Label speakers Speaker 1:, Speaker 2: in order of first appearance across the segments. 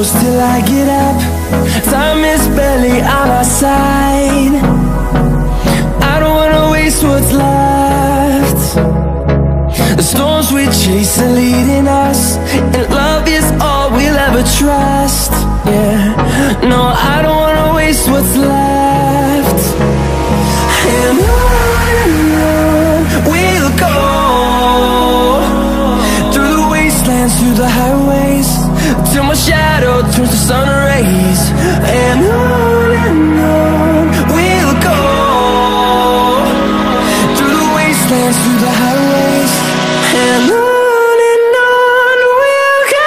Speaker 1: close till I get up. Time is barely on our side. I don't wanna waste what's left. The storms we chase are leading us, and love is all we'll ever trust. Yeah, no, I don't wanna waste what's left. And on we'll go, through the wastelands, through the highways, till my shadow turns to sun rays. And on we'll go, through the wastelands, through the highways, and on we'll go.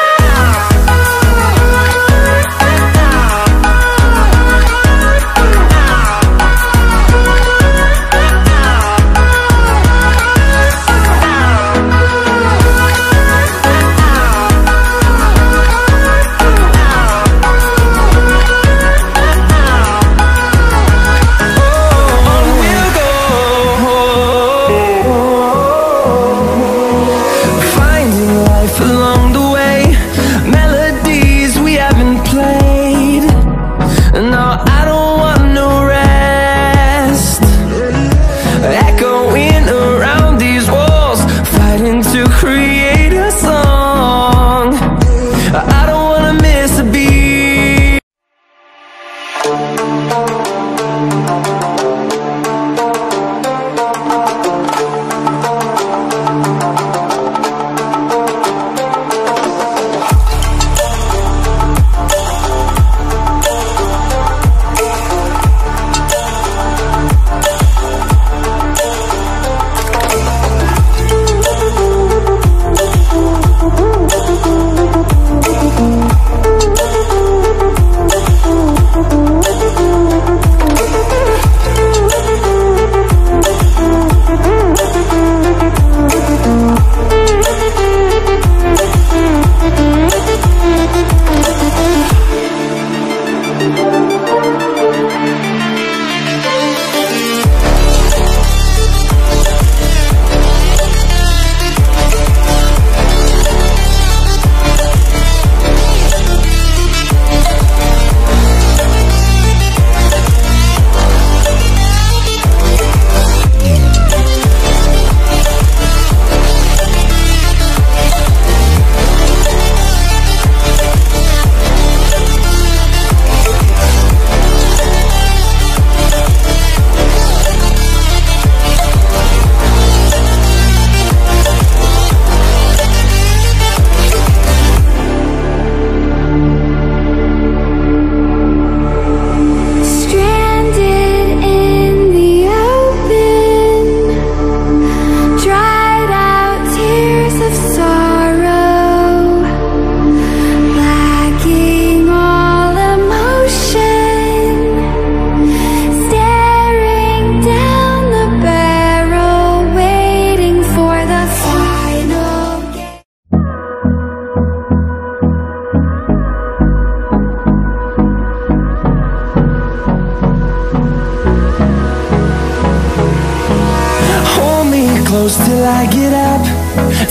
Speaker 1: Close till I get up.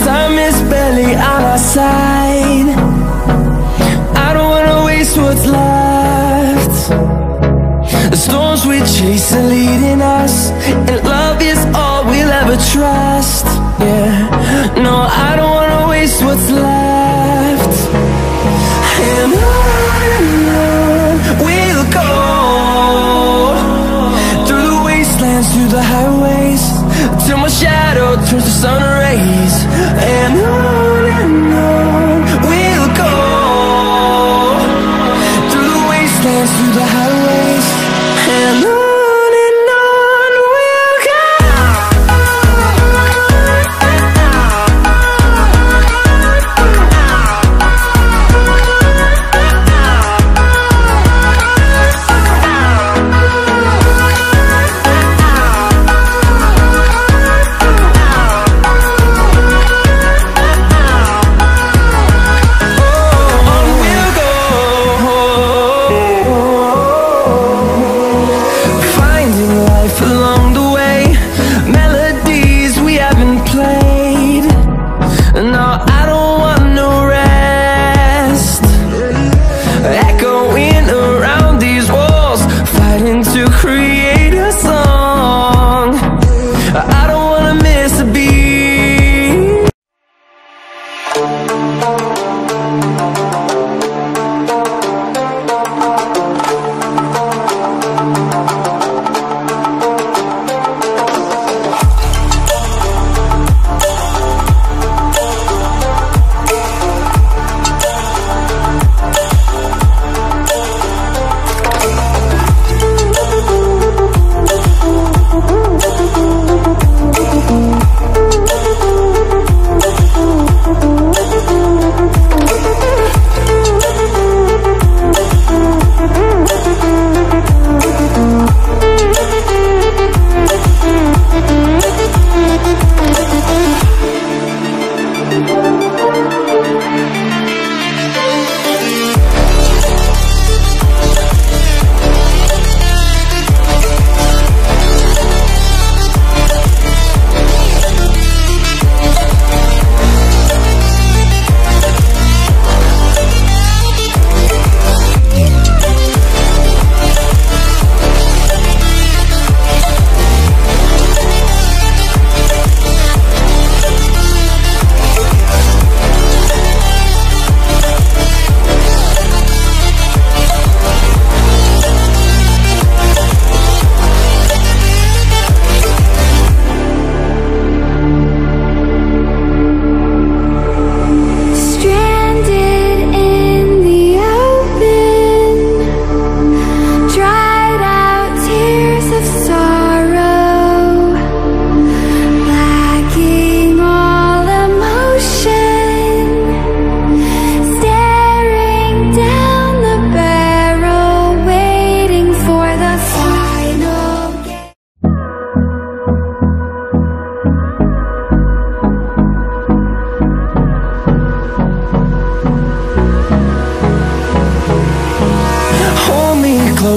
Speaker 1: Time is barely on our side. I don't wanna waste what's left. The storms we chase are leading us, and love is all we'll ever trust. Yeah, no, I don't wanna waste what's left. And on we'll go, through the wastelands, through the highways, till my shadow turns to sun rays. And on we'll go, through the wastelands, through the highways, and on.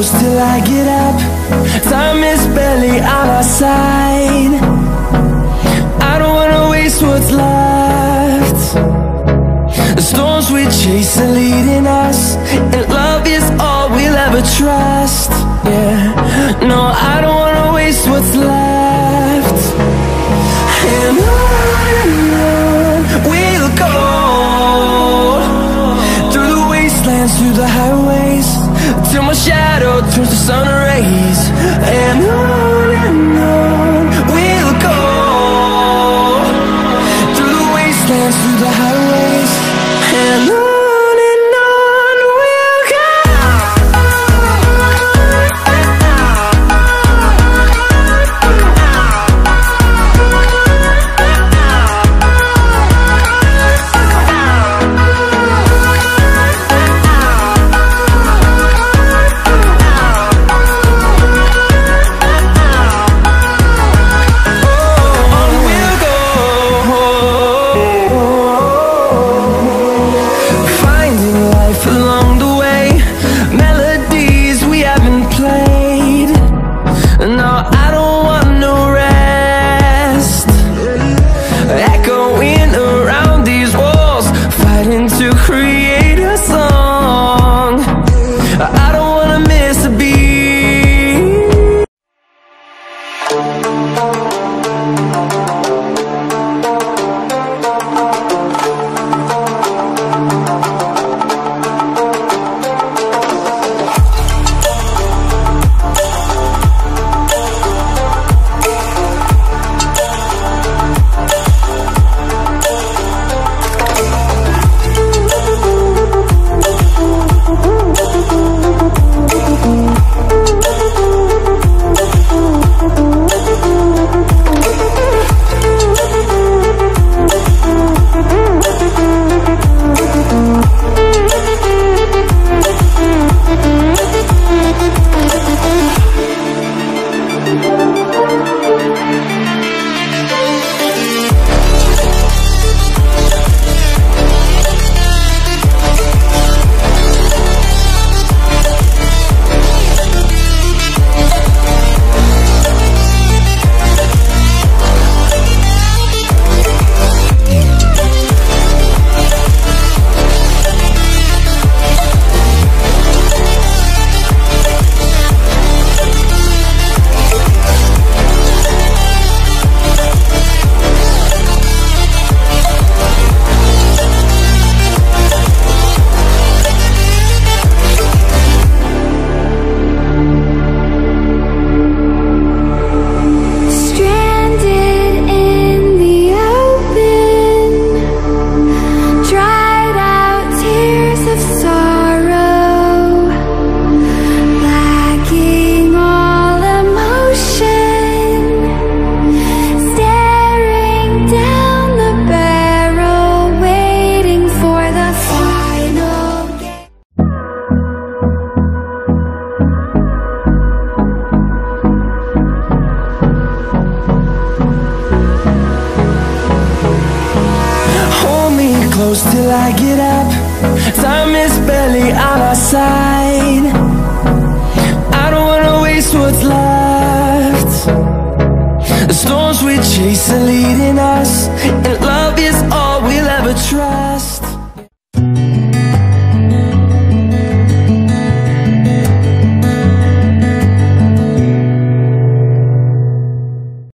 Speaker 1: close till I get up. Time is barely on our side. I don't wanna waste what's left. The storms we chase are leading us, and love is all we'll ever trust. Yeah, no, I don't wanna waste what's left. And on we'll go, through the wastelands, through the highways, till my shadow turns to sun rays. And on we'll go, through the wastelands, through the highways, and on we'll go. Close till I get up. Time is barely on our side. I don't wanna waste what's left. The storms we chase are leading us, and